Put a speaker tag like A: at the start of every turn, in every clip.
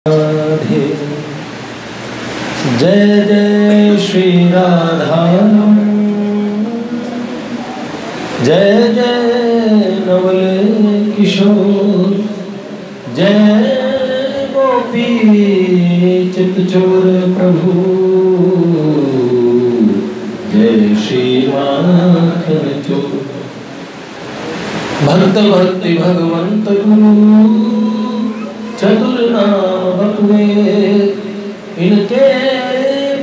A: राधे जय जय श्री राधा जय जय नवल किशोर जय गोपी चित्तचोर प्रभु जय श्री माखन चोर भक्त भक्ति भगवंत गुरु चतुर नाम बतुए इनके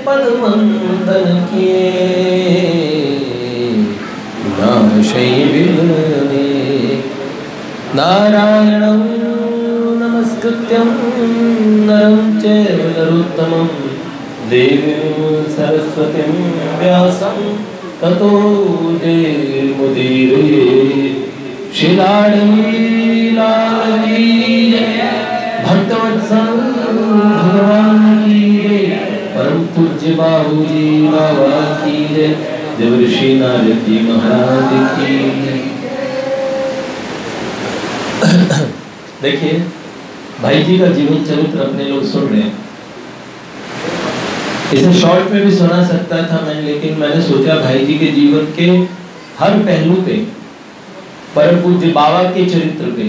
A: पद वंदन किए नाशै विघ्ने नारायणं नमस्कृत्यं नरं चैव नरोत्तमं देवीं सरस्वतीं व्यासं ततो जयमुदीरये श्री लाल की जय भक्तवत्सल भगवान की जय परम पूज्य बाबूजी बाबा की जय देवर्षि नारद जी महाराज की जय। देखिए भाई जी का जीवन चरित्र अपने लोग सुन रहे हैं। इसे शॉर्ट में भी सुना सकता था मैं, लेकिन मैंने सोचा भाई जी के जीवन के हर पहलू पे, परम पूज्य बाबा के चरित्र पे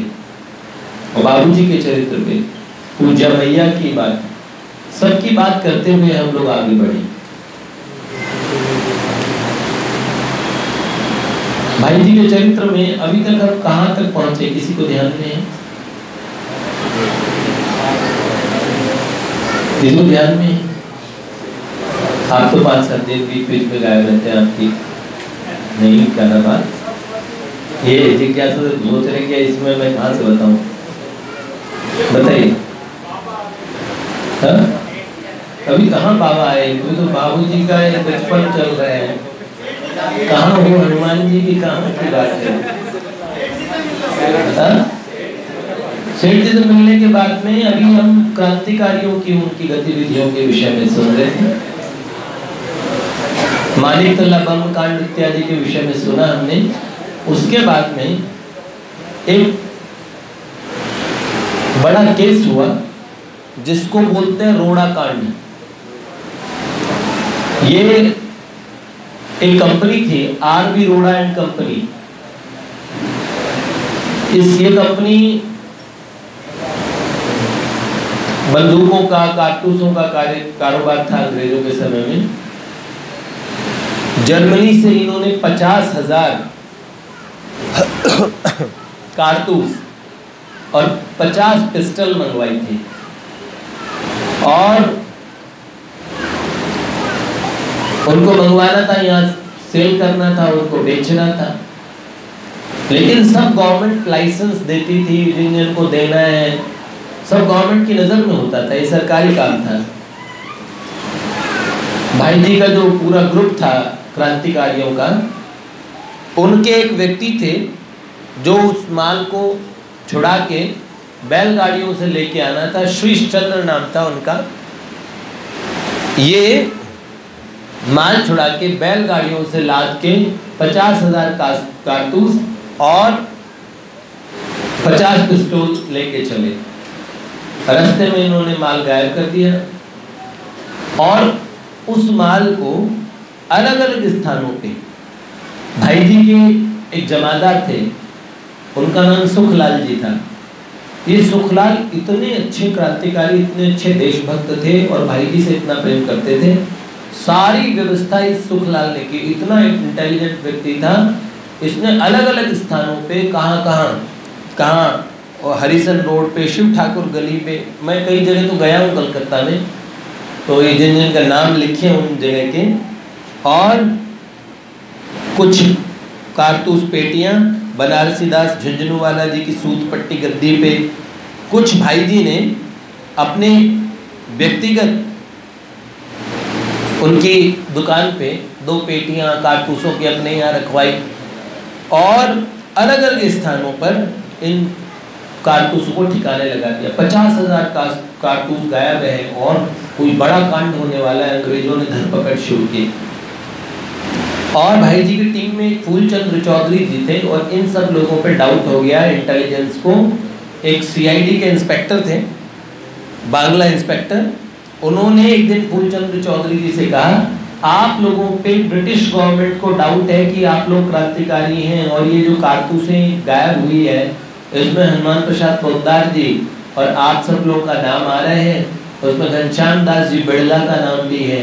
A: और बाबूजी के चरित्र पे, पूज्य मैया की बात, सबकी बात करते हुए हम लोग आगे बढ़े। भाई जी के चरित्र में अभी तक हम कहां तक पहुंचे, किसी को ध्यान में है? किसी को ध्यान में है? आप तो 5-7 दिन बीच में गायब रहते हैं, आपकी नहीं कहना बात। ये जिज्ञासा सोच रहे कि इसमें मैं कहां से बताऊं, बताइए। अभी कहाँ बाबा आए? कोई तो बाबूजी का बचपन चल रहा है, कहाँ हो हनुमान जी की, कहाँ की बात है? सेठ जी से मिलने के बाद में अभी हम क्रांतिकारियों की उनकी गतिविधियों के विषय में सुन रहे थे। मानिकतला बम कांड इत्यादि के विषय में सुना हमने। उसके बाद में एक बड़ा केस हुआ जिसको बोलते हैं रोड़ा कांड। ये एक कंपनी थी, आर.बी. रोड़ा एंड कंपनी। ये कंपनी बंदूकों का, कारतूसों का कारोबार था अंग्रेजों के समय में। जर्मनी से इन्होंने 50,000 कारतूस और 50 पिस्टल मंगवाई थी और उनको मंगवाना था, यहाँ सेल करना था, उनको बेचना था। लेकिन सब गवर्नमेंट लाइसेंस देती थी, जिनको देना है सब गवर्नमेंट की नजर में होता था, ये सरकारी काम था। भाई जी का जो पूरा ग्रुप था क्रांतिकारियों का, उनके एक व्यक्ति थे जो उस माल को छुड़ा के बैलगाड़ियों से लेके आना था। श्रीश चंद्र नाम था उनका। ये माल छुड़ा के बैलगाड़ियों से लाद के 50,000 कारतूस और 50 पिस्तौल लेके चले। रास्ते में इन्होंने माल गायब कर दिया और उस माल को अलग अलग स्थानों पे, भाई जी के एक जमादार थे, उनका नाम सुखलाल जी था। ये सुखलाल इतने अच्छे क्रांतिकारी, इतने अच्छे देशभक्त थे और भाई जी से इतना प्रेम करते थे। सारी व्यवस्था इस सुखलाल ने की। इतना इंटेलिजेंट व्यक्ति था, इसने अलग अलग स्थानों पे, कहाँ और हरिसन रोड पे, शिव ठाकुर गली पे, मैं कई जगह तो गया हूँ कलकत्ता में, तो ये जिन जिनका नाम लिखे उन जगह के, और कुछ कारतूस पेटियां बनारसी दास झुंझुनूवाला जी की सूत पट्टी गद्दी पे, कुछ भाई जी ने अपने व्यक्तिगत उनकी दुकान पे 2 पेटियां कारतूसों की अपने यहाँ रखवाई और अलग अलग स्थानों पर इन कारतूसों को ठिकाने लगा दिया। 50,000 कारतूस गायब है और कोई बड़ा कांड होने वाला है। अंग्रेजों ने धरपकड़ शुरू की और भाई जी की टीम में फूलचंद्र चौधरी जी थे और इन सब लोगों पे डाउट हो गया इंटेलिजेंस को। एक सीआईडी के इंस्पेक्टर थे बांग्ला इंस्पेक्टर, उन्होंने एक दिन फूलचंद चौधरी जी से कहा, आप लोगों पे ब्रिटिश गवर्नमेंट को डाउट है कि आप लोग क्रांतिकारी हैं और ये जो कारतूसें गायब हुई है इसमें हनुमान प्रसाद पोद्दार जी और आप सब लोग का नाम आ रहे हैं, उसमें घनश्याम दास जी बिड़ला का नाम भी है,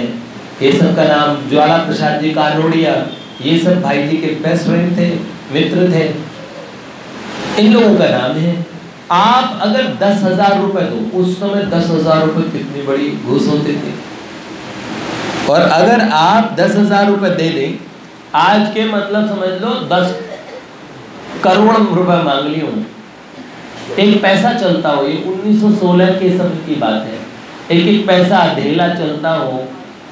A: ये सब का नाम, ज्वाला प्रसाद जी कानोड़िया, ये सब भाई जी के बेस्ट फ्रेंड थे, मित्र थे, इन लोगों का नाम है। आप अगर 10,000 रुपए दो, उस समय 10,000 रुपए कितनी बड़ी घूस होती थी, और अगर आप 10,000 रुपए दे दें, आज के मतलब समझ लो 10 करोड़ रुपए मांग ली हूँ, एक पैसा चलता हो, ये 1916 के समय की बात है, एक एक पैसा ढेला चलता हो,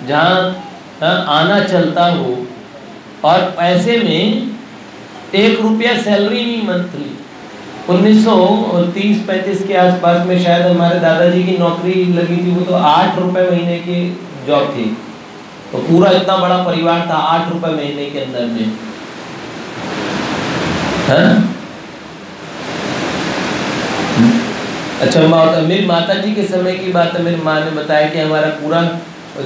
A: जहाँ आना चलता हो, और पैसे में 1 रुपया सैलरी नहीं मंथली। 1930-35 के आसपास में शायद हमारे दादाजी की नौकरी लगी थी, वो तो 8 रुपए महीने की जॉब थी, तो पूरा इतना बड़ा परिवार था 8 रुपए महीने के अंदर में, हाँ? अच्छा, मेरी माता जी के समय की बात है, मेरी माँ ने बताया कि हमारा पूरा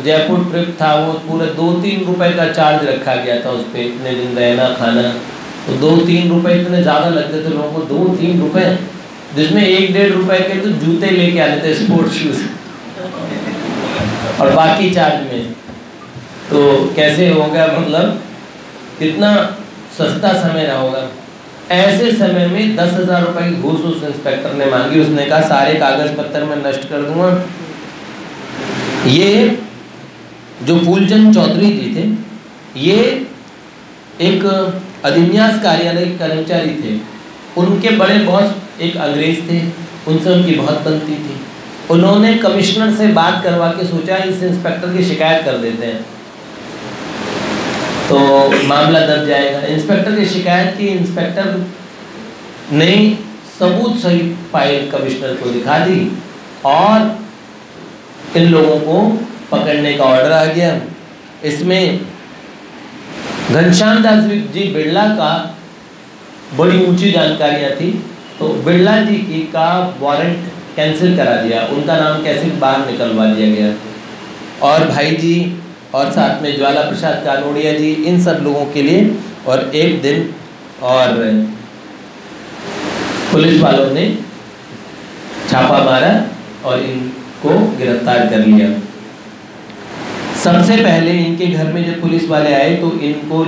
A: जयपुर ट्रिप था, वो पूरा 2-3 रुपए का चार्ज रखा गया था उस पर, इतने दिन रहना खाना, तो 2-3 रुपए इतने ज़्यादा लगते थे लोगों को, 2-3 रुपए, जिसमें 1-1.5 रुपए के तो जूते लेके आते थे, स्पोर्ट्स शूज, और बाकी चार्ज में, तो कैसे होगा, मतलब कितना सस्ता समय रहा होगा। ऐसे समय में 10,000 रुपए की घूस उस इंस्पेक्टर ने मांगी, उसने कहा सारे कागज पत्तर में नष्ट कर दूंगा। ये जो फूलचंद चौधरी जी थे, ये एक अधिन्यास कार्यालय के कर्मचारी थे, उनके बड़े बॉस एक अंग्रेज थे, उनसे उनकी बहुत बनती थी। उन्होंने कमिश्नर से बात करवा के सोचा इस इंस्पेक्टर की शिकायत कर देते हैं तो मामला दर्ज जाएगा। इंस्पेक्टर की शिकायत की, इंस्पेक्टर ने सबूत सहित फाइल कमिश्नर को दिखा दी और इन लोगों को पकड़ने का ऑर्डर आ गया। इसमें घनश्याम दास जी बिड़ला का बड़ी ऊंची जानकारियां थी, तो बिड़ला जी की का वारंट कैंसिल करा दिया, उनका नाम कैसे बाहर निकलवा दिया गया, और भाई जी और साथ में ज्वाला प्रसाद कानोड़िया जी, इन सब लोगों के लिए। और एक दिन और पुलिस वालों ने छापा मारा और इनको गिरफ्तार कर लिया। सबसे पहले इनके घर में जब पुलिस वाले आए तो इनको,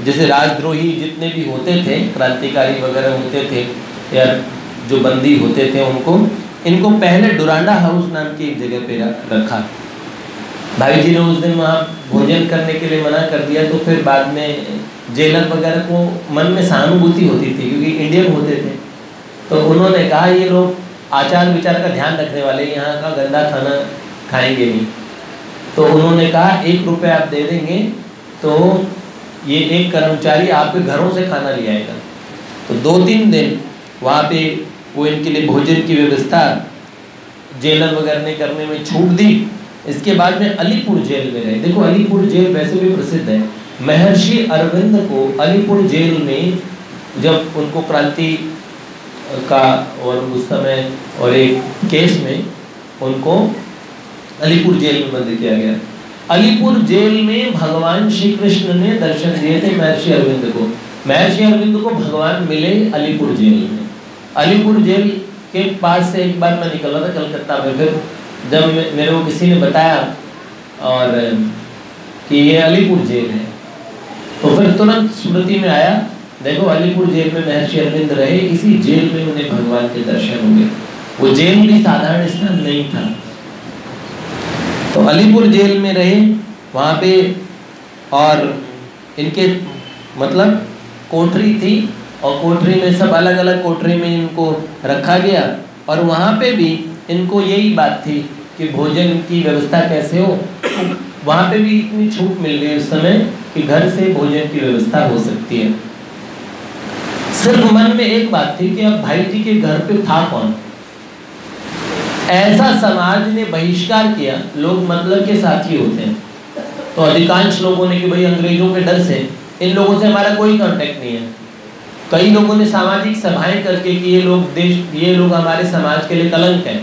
A: जैसे राजद्रोही जितने भी होते थे, क्रांतिकारी वगैरह होते थे या जो बंदी होते थे, इनको पहले डुरांडा हाउस नाम की एक जगह पे रखा। भाई जी ने उस दिन वहाँ भोजन करने के लिए मना कर दिया, तो फिर बाद में जेलर वगैरह को मन में सहानुभूति होती थी क्योंकि इंडियन होते थे, तो उन्होंने कहा ये लोग आचार विचार का ध्यान रखने वाले, यहाँ का गंदा खाना खाएंगे नहीं। तो उन्होंने कहा 1 रुपये आप दे देंगे तो ये एक कर्मचारी आपके घरों से खाना ले आएगा। तो 2-3 दिन वहाँ पे वो इनके लिए भोजन की व्यवस्था जेलर वगैरह ने करने में छूट दी। इसके बाद में अलीपुर जेल में रहे। देखो अलीपुर जेल वैसे भी प्रसिद्ध है। महर्षि अरविंद को अलीपुर जेल में जब उनको क्रांति का और उस समय और एक केस में उनको अलीपुर जेल में बंद किया गया। अलीपुर जेल में भगवान श्री कृष्ण ने दर्शन दिए थे महर्षि अरविंद को। महर्षि अरविंद को भगवान मिले अलीपुर जेल में। अलीपुर जेल के पास से एक बार मैं निकल रहा था कलकत्ता में, फिर जब मेरे को किसी ने बताया और कि ये अलीपुर जेल है, तो फिर तुरंत स्मृति में आया, देखो अलीपुर जेल में महर्षि अरविंद रहे, इसी जेल में उन्हें भगवान के दर्शन हुए। वो जेल भी साधारण स्थान नहीं था। तो अलीपुर जेल में रहे वहाँ पे, और इनके मतलब कोठरी थी और कोठरी में सब अलग अलग कोठरी में इनको रखा गया। और वहाँ पे भी इनको यही बात थी कि भोजन की व्यवस्था कैसे हो। वहाँ पे भी इतनी छूट मिल गई उस समय कि घर से भोजन की व्यवस्था हो सकती है। सिर्फ मन में एक बात थी कि अब भाई जी के घर पे था कौन। ऐसा समाज ने बहिष्कार किया, लोग मतलब के साथी होते हैं, तो अधिकांश लोगों ने कि भाई अंग्रेजों के डर से इन लोगों से हमारा कोई कांटेक्ट नहीं है। कई लोगों ने सामाजिक सभाएं करके कि ये लोग हमारे समाज के लिए कलंक है,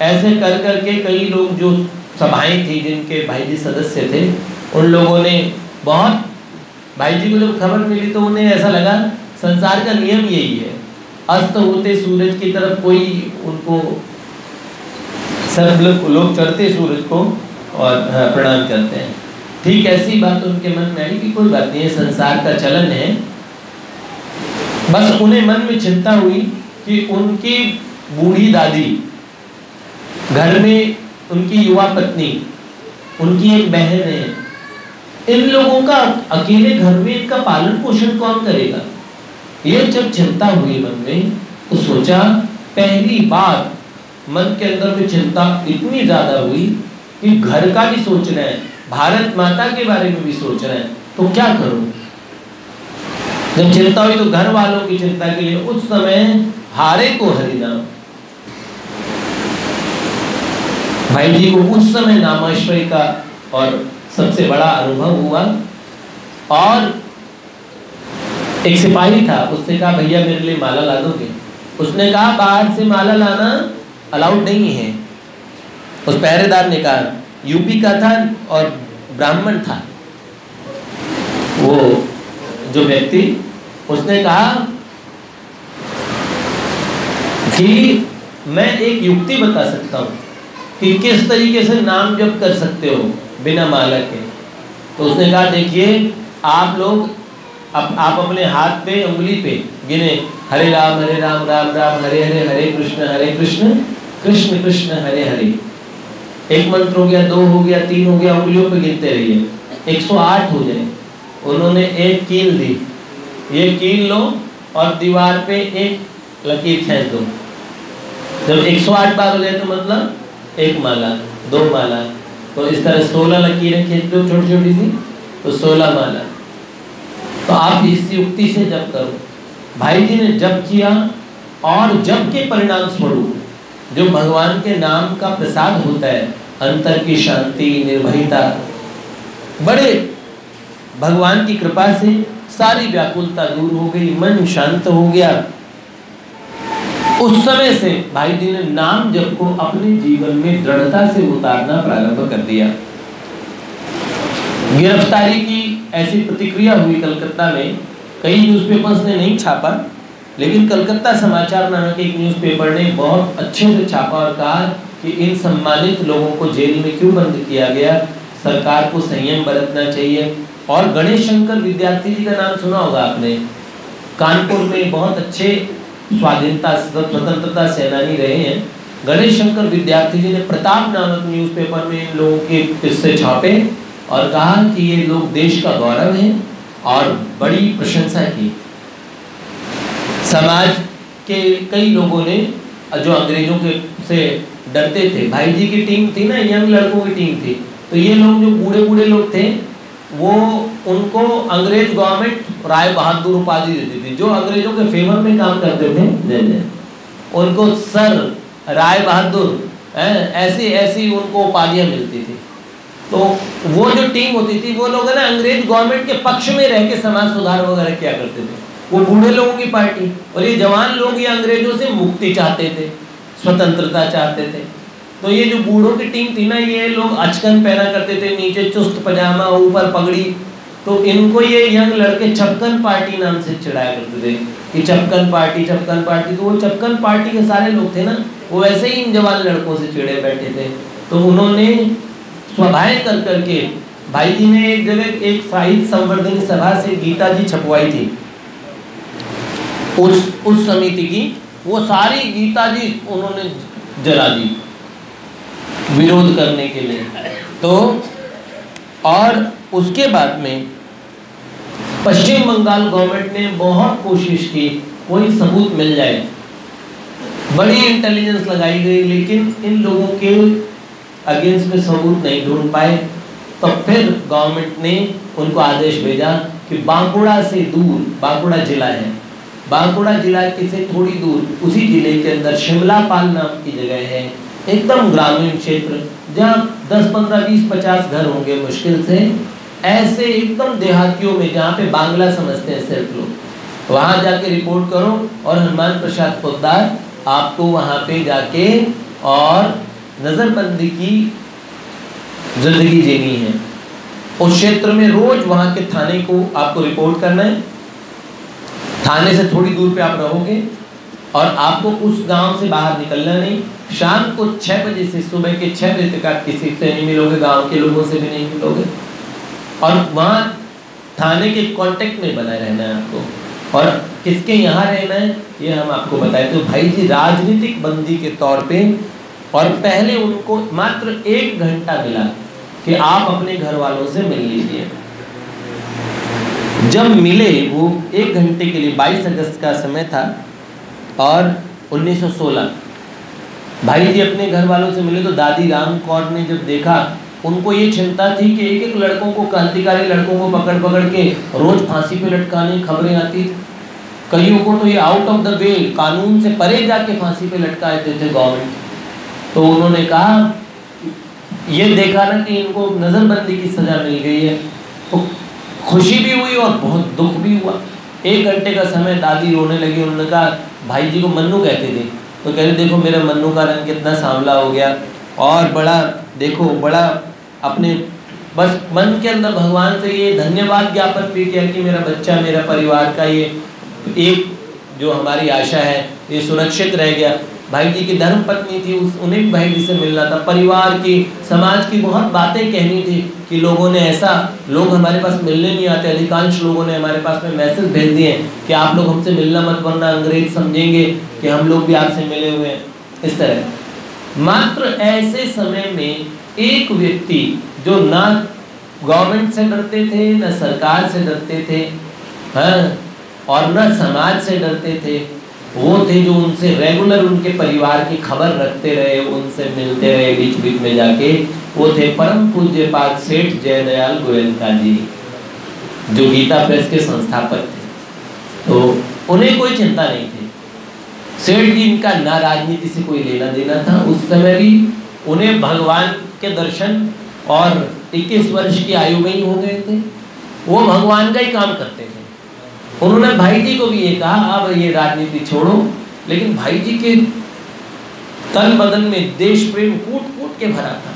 A: ऐसे कर करके कई लोग जो सभाएं थी जिनके भाई जी सदस्य थे, उन लोगों ने बहुत, भाई जी को जब खबर मिली तो उन्हें ऐसा लगा संसार का नियम यही है, अस्त होते सूरज की तरफ कोई उनको, सब लोग चढ़ते सूरज को और प्रणाम करते हैं। ठीक ऐसी बात उनके मन में आई कि कोई बात नहीं है, संसार का चलन है। बस उन्हें मन में चिंता हुई कि उनकी बूढ़ी दादी, घर में उनकी युवा पत्नी, उनकी एक बहन है, इन लोगों का अकेले घर में इनका पालन पोषण कौन करेगा। ये जब चिंता हुई मन में तो सोचा, पहली बार मन के अंदर में चिंता इतनी ज्यादा हुई कि घर का भी सोचना है, भारत माता के बारे में भी सोचना है, तो क्या करूं। जब चिंता हुई तो घर वालों की चिंता के लिए उस समय हारे को हरिनाम, भाई जी को उस समय नामाश्रय का और सबसे बड़ा अनुभव हुआ। और एक सिपाही था, उससे कहा भैया मेरे लिए माला ला दोगे। उसने कहा बाहर से माला लाना अलाउड नहीं है। उस पहरेदार ने कहा, यूपी का था और ब्राह्मण था वो जो व्यक्ति, उसने कहा कि मैं एक युक्ति बता सकता हूँ कि किस तरीके से नाम जप कर सकते हो बिना माला के। तो उसने कहा देखिए, आप लोग आप अपने हाथ पे उंगली पे गिने, हरे राम राम राम हरे हरे, हरे कृष्ण कृष्ण कृष्ण हरे हरे। एक मंत्र हो गया, 2 हो गया, 3 हो गया, उंगलियों पे गिनते रहिए, 108 हो जाए। उन्होंने एक कील दी, ये कील लो और दीवार पे एक लकीर खींच दो। जब 108 बार हो जाए तो मतलब 1 माला, 2 माला, तो इस तरह 16 लकीरें खींच दो छोटी छोटी सी, तो 16 माला। तो आप इस युक्ति से जप करो। भाई जी ने जप किया और जप के परिणाम स्वरूप जो भगवान के नाम का प्रसाद होता है, अंतर की शांति, निर्भयता, बड़े भगवान की कृपा से सारी व्याकुलता दूर हो गई, मन शांत हो गया। उस समय से भाई जी ने नाम जप को अपने जीवन में दृढ़ता से उतारना प्रारंभ कर दिया। गिरफ्तारी की ऐसी प्रतिक्रिया हुई कलकत्ता में, कई न्यूज़पेपर्स ने नहीं छापा, लेकिन कलकत्ता समाचार नामक एक न्यूज़पेपर ने बहुत अच्छे से छापा और कहा कि इन सम्मानित लोगों को जेल में क्यों बंद किया गया, सरकार को संयम बरतना चाहिए। और गणेश शंकर विद्यार्थी जी का नाम सुना होगा आपने, कानपुर में बहुत अच्छे स्वाधीनता स्वतंत्रता सेनानी रहे हैं। गणेश शंकर विद्यार्थी जी ने प्रताप नामक न्यूज़पेपर में इन लोगों के किस्से छापे और कहा कि ये लोग देश का गौरव हैं और बड़ी प्रशंसा की। समाज के कई लोगों ने जो अंग्रेजों के से डरते थे, भाई जी की टीम थी ना, यंग लड़कों की टीम थी, तो ये लोग जो बूढ़े बूढ़े लोग थे वो उनको अंग्रेज गवर्नमेंट राय बहादुर उपाधि देती थी। जो अंग्रेजों के फेवर में काम करते थे उनको सर राय बहादुर ऐसी ऐसी उनको उपाधियां मिलती थी। तो वो जो टीम होती थी वो लोग ना अंग्रेज गवर्नमेंट के पक्ष में रह के समाज सुधार वगैरह किया करते थे, वो बूढ़े लोगों की पार्टी। और ये जवान लोग ये अंग्रेजों से मुक्ति चाहते थे, स्वतंत्रता चाहते थे। तो ये जो बूढ़ों की टीम थी ना, ये लोग अचकन पहना करते थे, नीचे चुस्त पजामा, ऊपर पगड़ी। तो इनको ये यंग लड़के चपकन पार्टी नाम से चिढ़ाया करते थे कि चपकन पार्टी चपकन पार्टी। तो वो चपकन पार्टी के सारे लोग थे ना, वो वैसे ही इन जवान लड़कों से चिढ़े बैठे थे। तो उन्होंने स्वभाव कर करके भाई जी ने एक जगह एक साहित्य संवर्धन सभा से गीता जी छपवाई थी उस समिति की, वो सारी गीता जी उन्होंने जला दी विरोध करने के लिए। तो और उसके बाद में पश्चिम बंगाल गवर्नमेंट ने बहुत कोशिश की कोई सबूत मिल जाए, बड़ी इंटेलिजेंस लगाई गई, लेकिन इन लोगों के अगेंस्ट में सबूत नहीं ढूंढ पाए। तो फिर गवर्नमेंट ने उनको आदेश भेजा कि बांकुड़ा से दूर, बांकुड़ा जिला है, बांकुड़ा जिला के से थोड़ी दूर उसी जिले के अंदर शिमलापाल नाम की जगह है, एकदम ग्रामीण क्षेत्र, जहाँ 10, 15, 20, 50 घर होंगे मुश्किल से, ऐसे एकदम देहातियों में जहाँ पे बांग्ला समझते हैं सिर्फ लोग, वहाँ जाके रिपोर्ट करो और हनुमान प्रसाद पोद्दार आपको वहाँ पे जाके और नज़रबंदी की जिंदगी जीनी है। उस क्षेत्र में रोज वहां के थाने को आपको रिपोर्ट करना है, थाने से थोड़ी दूर पे आप रहोगे और आपको उस गांव से बाहर निकलना नहीं। शाम को 6 बजे से सुबह के 6 बजे तक आप किसी से नहीं मिलोगे, गांव के लोगों से भी नहीं मिलोगे और वहां थाने के कांटेक्ट में बना रहना है आपको। और किसके यहाँ रहना है ये हम आपको बताए। तो भाई जी राजनीतिक बंदी के तौर पे, और पहले उनको मात्र 1 घंटा मिला कि आप अपने घर वालों से मिल लीजिए। जब मिले वो 1 घंटे के लिए, 22 अगस्त का समय था और 1916, भाई जी अपने घर वालों से मिले तो दादी राम कौर ने जब देखा, उनको ये चिंता थी कि एक एक लड़कों को, क्रांतिकारी लड़कों को पकड़ पकड़ के रोज फांसी पे लटकाने खबरें आती थी। कईयों को तो ये आउट ऑफ द वे, कानून से परे जाके फांसी पे लटका देते थे गवर्नमेंट। तो उन्होंने कहा, ये देखा ना कि इनको नज़रबंदी की सजा मिल गई है, तो खुशी भी हुई और बहुत दुख भी हुआ। 1 घंटे का समय दादी रोने लगी। उन्होंने कहा, भाई जी को मन्नू कहते थे, तो कह रहे देखो मेरा मन्नू का रंग कितना सांवला हो गया और बड़ा देखो, बड़ा अपने बस मन के अंदर भगवान से ये धन्यवाद ज्ञापन भी किया कि मेरा बच्चा, मेरा परिवार का ये एक जो हमारी आशा है ये सुरक्षित रह गया। भाई जी की धर्म पत्नी थी, उन्हें भाई जी से मिलना था, परिवार की, समाज की बहुत बातें कहनी थी कि लोगों ने ऐसा, लोग हमारे पास मिलने नहीं आते। अधिकांश लोगों ने हमारे पास में मैसेज भेज दिए कि आप लोग हमसे मिलना मत, वरना अंग्रेज समझेंगे कि हम लोग भी आपसे मिले हुए हैं। इस तरह मात्र ऐसे समय में एक व्यक्ति जो ना गवर्नमेंट से डरते थे, ना सरकार से डरते थे, हाँ, और न समाज से डरते थे, वो थे जो उनसे रेगुलर उनके परिवार की खबर रखते रहे, उनसे मिलते रहे बीच बीच में जाके। वो थे परम पूज्य पाद सेठ जयदयाल गोयनका जी, जो गीता प्रेस के संस्थापक थे। तो उन्हें कोई चिंता नहीं थी। सेठ जी इनका ना राजनीति से कोई लेना देना था। उस समय भी उन्हें भगवान के दर्शन और 21 वर्ष की आयु में ही हो गए थे। वो भगवान का ही काम करते थे। उन्होंने भाई जी को भी ये कहा, अब ये राजनीति छोड़ो, लेकिन भाई जी के तन बदन में देश प्रेम कूट कूट के भरा था।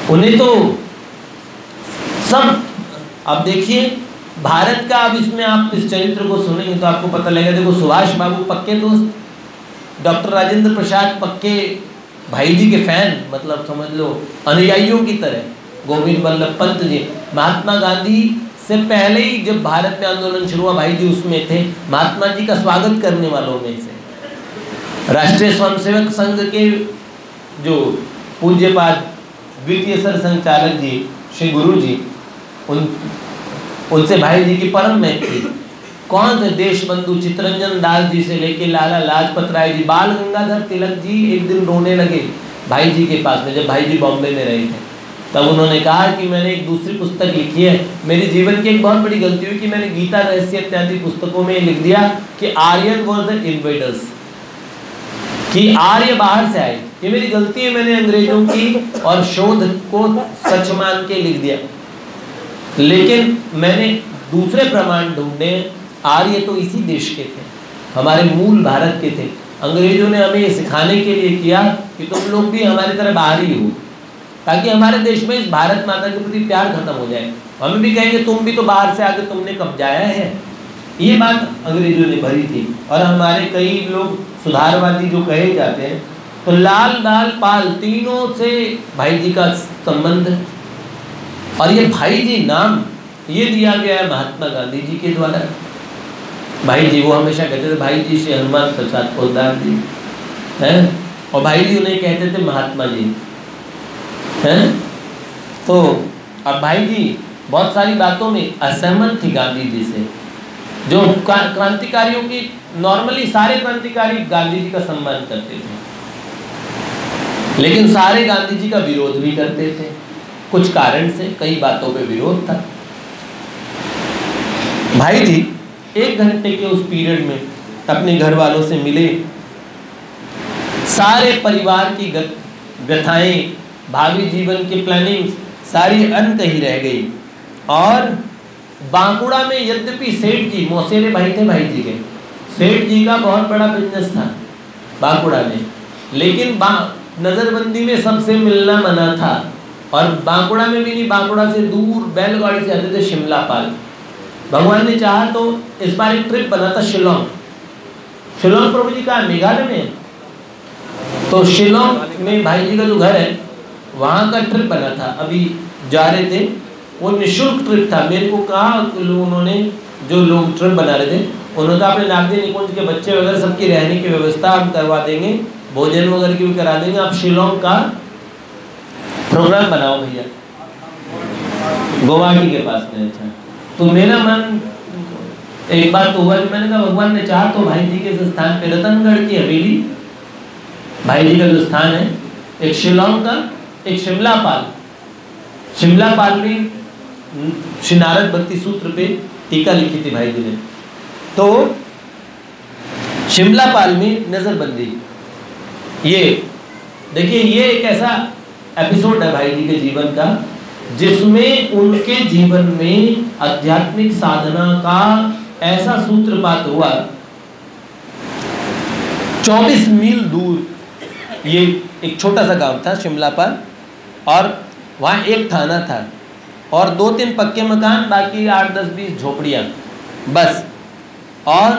A: उन्हें तो सब, अब देखिए भारत का, अब इसमें आप इस चरित्र को सुनेंगे तो आपको पता लगेगा। देखो सुभाष बाबू पक्के दोस्त, डॉक्टर राजेंद्र प्रसाद पक्के भाई जी के फैन, मतलब समझ लो अनुयायियों की तरह, गोविंद वल्लभ पंत जी, महात्मा गांधी से पहले ही जब भारत में आंदोलन शुरू हुआ भाई जी उसमें थे, महात्मा जी का स्वागत करने वालों में से। राष्ट्रीय स्वयंसेवक संघ के जो पूज्यपाद द्वितीय सर संचालक जी श्री गुरु जी, उनसे भाई जी की परम मैत्री। कौन थे? देश बंधु चित्तरंजन दास जी से लेके लाला लाजपत राय जी, बाल गंगाधर तिलक जी एक दिन रोने लगे भाई जी के पास में, जब भाई जी बॉम्बे में रहे थे। तब उन्होंने कहा कि मैंने एक दूसरी पुस्तक लिखी है, मेरी जीवन की एक बहुत बड़ी गलती हुई कि मैंने गीता रहस्य इत्यादि पुस्तकों में लिख दिया कि आर्यन वर द इन्वेडर्स, कि आर्य बाहर से आए। ये मेरी गलती है, मैंने अंग्रेजों की और शोध को सच मान के लिख दिया, लेकिन मैंने दूसरे प्रमाण ढूंढे। आर्य तो इसी देश के थे, हमारे मूल भारत के थे। अंग्रेजों ने हमें ये सिखाने के लिए किया कि तुम लोग भी हमारी तरह बाहरी हो, ताकि हमारे देश में इस भारत माता के प्रति प्यार खत्म हो जाए। हमें भी कहेंगे तुम भी तो बाहर से आके तुमने कब्जाया है। ये बात अंग्रेजों ने भरी थी। और हमारे कई लोग सुधारवादी जो कहे जाते हैं, तो लाल लाल पाल तीनों से भाई जी का संबंध। और ये भाई जी नाम ये दिया गया है महात्मा गांधी जी के द्वारा। भाई जी वो हमेशा कहते थे भाई जी श्री हनुमान प्रसाद पोद्दार जी हैं, और भाई जी उन्हें कहते थे महात्मा जी हैं। तो अब भाई जी बहुत सारी बातों में असहमत थी गांधी जी से, जो क्रांतिकारियों की, नॉर्मली सारे क्रांतिकारी गांधी जी का सम्मान करते थे, लेकिन सारे गांधी जी का विरोध भी करते थे। कुछ कारण से कई बातों पे विरोध था। भाई जी 1 घंटे के उस पीरियड में अपने घर वालों से मिले, सारे परिवार की व्यथाएं, भावी जीवन की प्लानिंग सारी अनकही रह गई। और बांकुड़ा में यद्यपि सेठ जी, मौसेरे भाई थे भाई जी के, सेठ जी का बहुत बड़ा बिजनेस था बांकुड़ा में, लेकिन नज़रबंदी में सबसे मिलना मना था, और बांकुड़ा में भी नहीं, बांकुड़ा से दूर बैलगाड़ी से आते थे शिमला पाल। भगवान ने चाहा तो इस बार एक ट्रिप बना था शिलोंग। शिलोंग प्रभु जी कहाँ? मेघालय में। तो शिलोंग में भाई जी का जो घर है वहाँ का ट्रिप बना था, अभी जा रहे थे, वो निःशुल्क ट्रिप था। मेरे को कहा उन्होंने, जो लोग ट्रिप बना रहे थे, उन्होंने कहा अपने नागदेव निकुंज के बच्चे वगैरह सबकी रहने की व्यवस्था हम करवा देंगे, भोजन वगैरह की भी करा देंगे, आप शिलोंग का प्रोग्राम बनाओ भैया, गुवाहाटी के पास में। अच्छा, तो मेरा मन एक बार तो हुआ कि मैंने कहा भगवान ने चाहा तो भाई जी के इस स्थान पे, रतनगढ़ की हवेली, भाई जी का जो स्थान है, एक शिलोंग का, एक शिमला पाल। शिमला पाल में श्री नारद भक्ति सूत्र पे टीका लिखी थी भाई जी ने। तो शिमला पाल में नजरबंदी, ये देखिए, ये एक ऐसा एपिसोड है भाई जी के जीवन का जिसमें उनके जीवन में आध्यात्मिक साधना का ऐसा सूत्रपात हुआ। 24 मील दूर ये एक छोटा सा गांव था शिमला पाल, और वहाँ एक थाना था और 2-3 पक्के मकान, बाकी 8-10-20 झोपड़ियाँ बस। और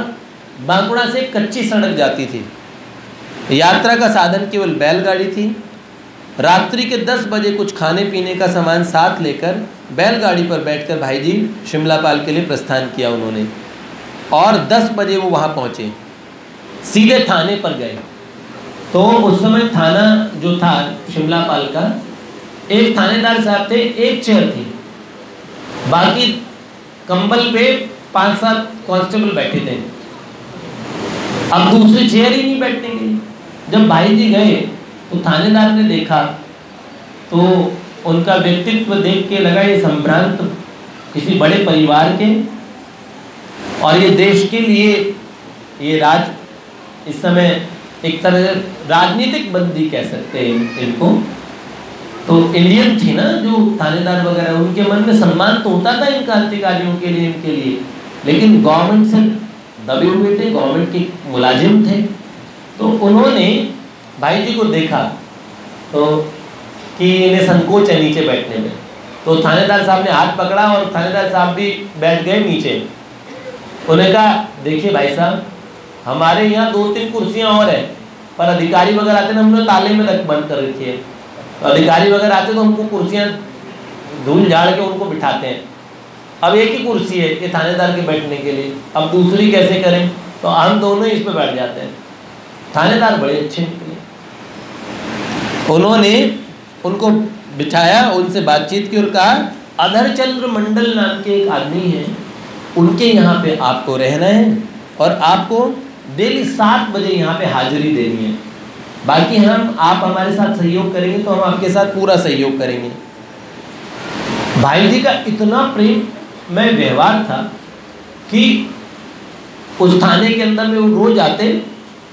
A: बांकुड़ा से कच्ची सड़क जाती थी, यात्रा का साधन केवल बैलगाड़ी थी। रात्रि के 10 बजे कुछ खाने पीने का सामान साथ लेकर बैलगाड़ी पर बैठकर भाई जी शिमला पाल के लिए प्रस्थान किया उन्होंने, और 10 बजे वो वहाँ पहुँचे, सीधे थाने पर गए। तो उस समय थाना जो था शिमला पाल का, एक थानेदार साहब थे, एक चेयर थी, बाकी कंबल पे 5-7 कांस्टेबल बैठे थे। अब दूसरी चेयर ही नहीं बैठने के लिए। जब भाई जी गए तो थानेदार ने देखा, तो उनका व्यक्तित्व देख के लगा ये संभ्रांत किसी बड़े परिवार के, और ये देश के लिए ये राज इस समय एक तरह राजनीतिक बंदी कह सकते हैं इनको। तो इंडियन थी ना जो थानेदार वगैरह, उनके मन में सम्मान तो होता था इन क्रांतिकारियों के लिए, इनके लिए, लेकिन गवर्नमेंट से दबे हुए थे, गवर्नमेंट के मुलाजिम थे। तो उन्होंने भाई जी को देखा तो कि इन्हें संकोच है नीचे बैठने में, तो थानेदार साहब ने हाथ पकड़ा और थानेदार साहब भी बैठ गए नीचे। उन्होंने कहा देखिए भाई साहब, हमारे यहाँ 2-3 कुर्सियाँ और है, पर अधिकारी वगैरह आते ना, हमने ताले में रख बंद कर रखी है। तो अधिकारी वगैरह आते तो हमको कुर्सियाँ धूल झाड़ के उनको बिठाते हैं। अब एक ही कुर्सी है ये थानेदार के बैठने के लिए, अब दूसरी कैसे करें? तो हम दोनों ही इस पर बैठ जाते हैं। थानेदार बड़े अच्छे निकले, उन्होंने उनको बिठाया, उनसे बातचीत की और कहा अधरचंद्र मंडल नाम के एक आदमी हैं, उनके यहाँ पे आपको रहना है और आपको डेली 7 बजे यहाँ पे हाजिरी देनी है। बाकी आप हमारे साथ सहयोग करेंगे तो हम आपके साथ पूरा सहयोग करेंगे। भाई जी का इतना प्रेम में व्यवहार था कि उस थाने के अंदर में वो रोज आते।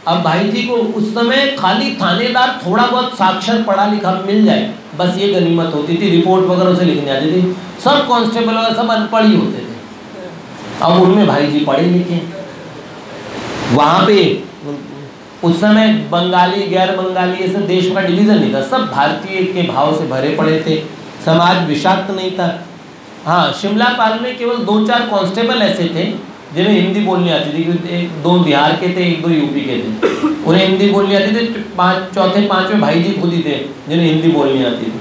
A: अब भाई जी को उस समय खाली थानेदार थोड़ा बहुत साक्षर पढ़ा लिखा मिल जाए बस ये गनीमत होती थी, रिपोर्ट वगैरह से लिखने आती थी। सब कांस्टेबल वगैरह सब अनपढ़ ही होते थे। अब उनमें भाई जी पढ़े लिखे। वहाँ पे उस समय बंगाली गैर बंगाली ऐसे देश का डिवीज़न नहीं था, सब भारतीय के भाव से भरे पड़े थे, समाज विषाक्त नहीं था। हाँ, शिमला पाल में केवल 2-4 कांस्टेबल ऐसे थे जिन्हें हिंदी बोलनी आती थी, 1-2 बिहार के थे, 1-2 यूपी के थे, उन्हें हिंदी बोलनी आती थी। 4थे-5वें भाई जी खुद ही थे जिन्हें हिंदी बोलनी आती थी,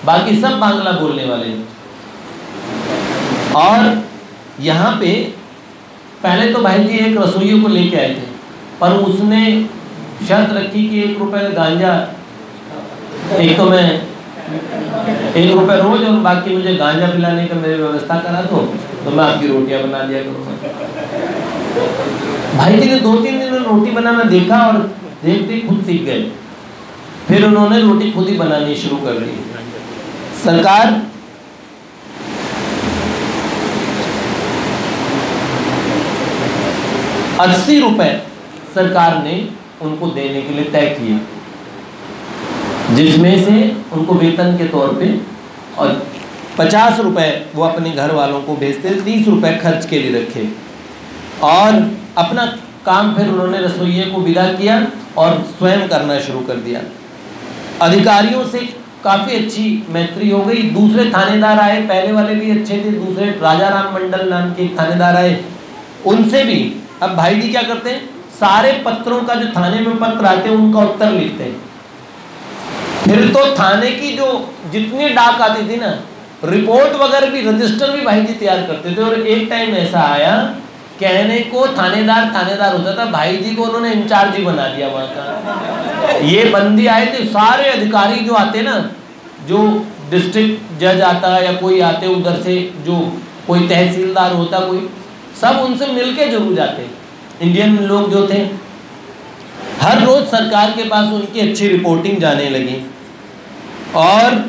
A: बाकी सब बांग्ला बोलने वाले। और यहाँ पे पहले तो भाई जी एक रसोइयों को लेके आए थे, पर उसने शर्त रखी कि 1 रुपये का गांजा, एक तो मैं 1 रुपये रोज और बाकी मुझे गांजा पिलाने का मेरी व्यवस्था करा दो, तो मैं आपकी रोटियां बना दिया करूँगा। भाई जी ने 2-3 दिन में रोटी बनाना देखा और देखते ही खुद सीख गए। फिर उन्होंने रोटी खुद ही बनानी शुरू कर दी। सरकार ₹80 सरकार ने उनको देने के लिए तय किए, जिसमें से उनको वेतन के तौर पे, और ₹50 वो अपने घर वालों को भेजते, ₹30 खर्च के लिए रखे। और अपना काम फिर उन्होंने रसोइये को विदा किया और स्वयं करना शुरू कर दिया। अधिकारियों से काफ़ी अच्छी मैत्री हो गई। दूसरे थानेदार आए, पहले वाले भी अच्छे थे, दूसरे राजा राम मंडल नाम के थानेदार आए, उनसे भी अब भाई जी क्या करते हैं, सारे पत्रों का जो थाने में पत्र आते हैं उनका उत्तर लिखते हैं। फिर तो थाने की जो जितनी डाक आती थी ना, रिपोर्ट वगैरह भी, रजिस्टर भी भाई जी तैयार करते थे। और एक टाइम ऐसा आया, कहने को थानेदार होता था, भाई जी को उन्होंने इंचार्ज ही बना दिया वहाँ का। ये बंदी आए थे, सारे अधिकारी जो आते ना, जो डिस्ट्रिक्ट जज आता या कोई आते उधर से, जो कोई तहसीलदार होता कोई, सब उनसे मिलके जरूर जाते। इंडियन लोग जो थे, हर रोज सरकार के पास उनकी अच्छी रिपोर्टिंग जाने लगी। और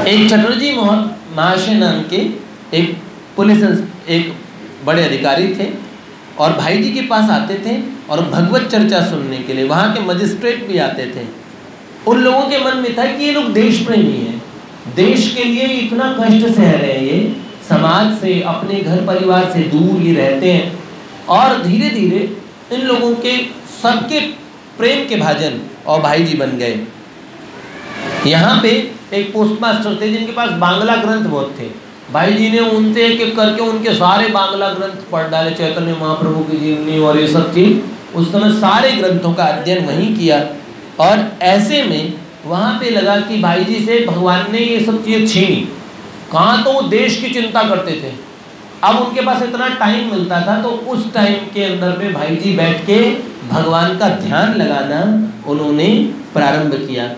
A: एक चटर्जी महाशय नाम के एक पुलिस एक बड़े अधिकारी थे, और भाई जी के पास आते थे और भगवत चर्चा सुनने के लिए वहाँ के मजिस्ट्रेट भी आते थे। उन लोगों के मन में था कि ये लोग देश प्रेमी हैं, देश के लिए इतना कष्ट सह रहे हैं, ये समाज से, अपने घर परिवार से दूर ये रहते हैं, और धीरे धीरे इन लोगों के सबके प्रेम के भाजन और भाई जी बन गए। यहाँ पे एक पोस्ट मास्टर थे जिनके पास बांग्ला ग्रंथ बहुत थे। भाई जी ने उनसे एक एक करके उनके सारे बांग्ला ग्रंथ पढ़ डाले, चैतन्य महाप्रभु की जीवनी और ये सब चीज। उस समय सारे ग्रंथों का अध्ययन वहीं किया, और ऐसे में वहाँ पे लगा कि भाई जी से भगवान ने ये सब चीज़ें छीनी। कहाँ तो वो देश की चिंता करते थे, अब उनके पास इतना टाइम मिलता था, तो उस टाइम के अंदर में भाई जी बैठ के भगवान का ध्यान लगाना उन्होंने प्रारंभ किया।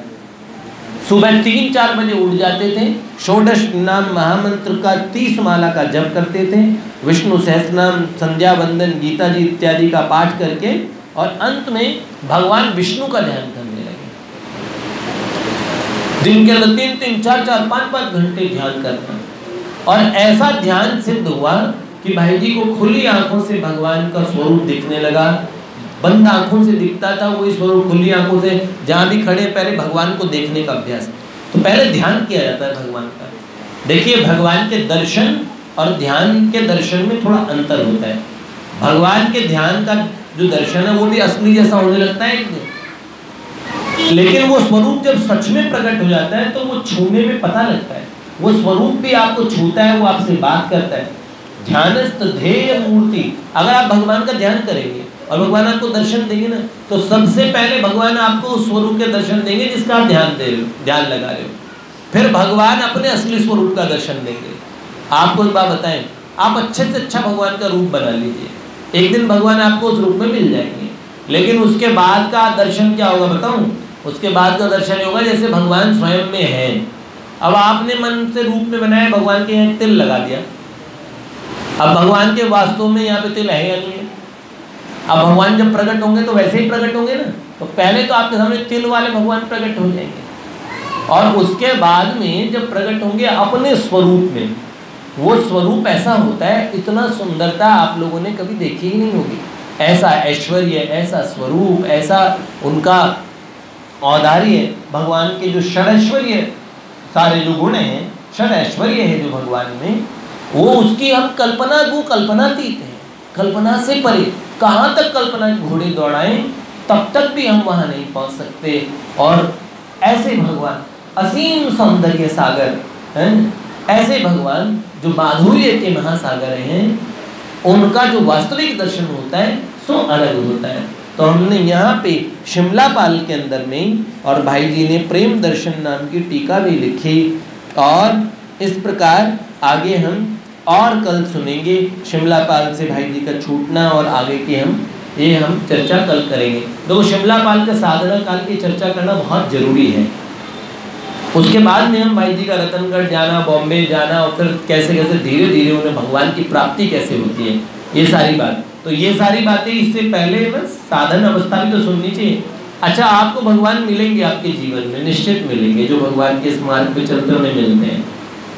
A: सुबह 3-4 बजे उठ जाते थे, षोडश नाम महामंत्र का 30 माला का जप करते थे, विष्णु सहस्रनाम, संध्या वंदन, गीता जी इत्यादि का पाठ करके, और अंत में भगवान विष्णु का ध्यान करने लगे। दिन के अंदर 3-3, 4-4, 5-5 घंटे ध्यान करना, और ऐसा ध्यान सिद्ध हुआ कि भाई जी को खुली आंखों से भगवान का स्वरूप दिखने लगा। बंद आंखों से दिखता था वही स्वरूप, खुली आंखों से जहाँ भी खड़े पहले भगवान को देखने का अभ्यास। तो पहले ध्यान किया जाता है भगवान का। देखिए, भगवान के दर्शन और ध्यान के दर्शन में थोड़ा अंतर होता है। भगवान के ध्यान का जो दर्शन है वो भी असली जैसा होने लगता है, लेकिन वो स्वरूप जब सच में प्रकट हो जाता है तो वो छूने में पता लगता है। वो स्वरूप भी आपको छूता है, वो आपसे बात करता है। ध्यानस्थ ध्येय मूर्ति, अगर आप भगवान का ध्यान करेंगे और भगवान आपको दर्शन देंगे ना, तो सबसे पहले भगवान आपको उस स्वरूप के दर्शन देंगे जिसका आप ध्यान दे रहे हो, ध्यान लगा रहे हो। फिर भगवान अपने असली स्वरूप का दर्शन देंगे। आपको एक बात बताएं, आप अच्छे से अच्छा भगवान का रूप बना लीजिए, एक दिन भगवान आपको उस रूप में मिल जाएंगे। लेकिन उसके बाद का दर्शन क्या होगा बताऊं? उसके बाद का दर्शन होगा जैसे भगवान स्वयं में है। अब आपने मन से रूप में बनाया, भगवान के यहाँ तिल लगा दिया, अब भगवान के वास्तव में यहाँ पे तिल है या नहीं है? अब भगवान जब प्रकट होंगे तो वैसे ही प्रकट होंगे ना, तो पहले तो आपके सामने तिल वाले भगवान प्रकट हो जाएंगे, और उसके बाद में जब प्रकट होंगे अपने स्वरूप में, वो स्वरूप ऐसा होता है, इतना सुंदरता आप लोगों ने कभी देखी ही नहीं होगी। ऐसा ऐश्वर्य, ऐसा स्वरूप, ऐसा उनका औदार्य, भगवान के जो षडैश्वर्य, सारे जो गुण हैं, षडैश्वर्य है जो भगवान में, वो उसकी हम कल्पनातीत है, कल्पना से परे। कहाँ तक कल्पना घोड़े दौड़ाएं तब तक भी हम वहाँ नहीं पहुँच सकते। और ऐसे भगवान असीम सौंदर्य सागर हैं, ऐसे भगवान जो माधुर्य के महासागर हैं, उनका जो वास्तविक दर्शन होता है सो अलग होता है। तो हमने यहाँ पे शिमला पाल के अंदर में, और भाई जी ने प्रेम दर्शन नाम की टीका भी लिखी, और इस प्रकार आगे हम और कल सुनेंगे शिमला पाल से भाई जी का छूटना, और आगे की हम चर्चा कल करेंगे। तो शिमला पाल का साधना काल की चर्चा करना बहुत जरूरी है। उसके बाद में हम भाई जी का रतनगढ़ जाना, बॉम्बे जाना, और फिर कैसे कैसे धीरे धीरे उन्हें भगवान की प्राप्ति कैसे होती है, ये सारी बात। तो ये सारी बातें इससे पहले बस साधन अवस्था भी तो सुननी चाहिए। अच्छा, आपको भगवान मिलेंगे आपके जीवन में, निश्चित मिलेंगे, जो भगवान के इस मार्ग पे चलते उन्हें मिलते हैं।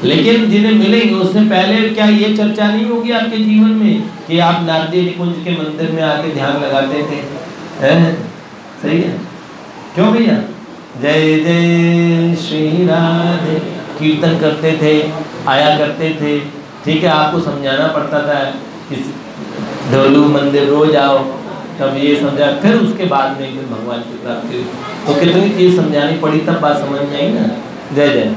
A: लेकिन जिन्हें मिलेंगे उससे पहले क्या ये चर्चा नहीं होगी आपके जीवन में कि आप नारदी निकुंज के मंदिर में आके ध्यान लगाते थे? सही है, क्यों भैया? जय जय श्री राधे कीर्तन करते थे, आया करते थे। ठीक है, आपको समझाना पड़ता था किसी ढोलू मंदिर रोज आओ, तब ये समझा, फिर उसके बाद में भगवान की प्राप्ति हुई। तो कितनी चीज समझानी पड़ी, तब बात समझ में आई ना। जय जय।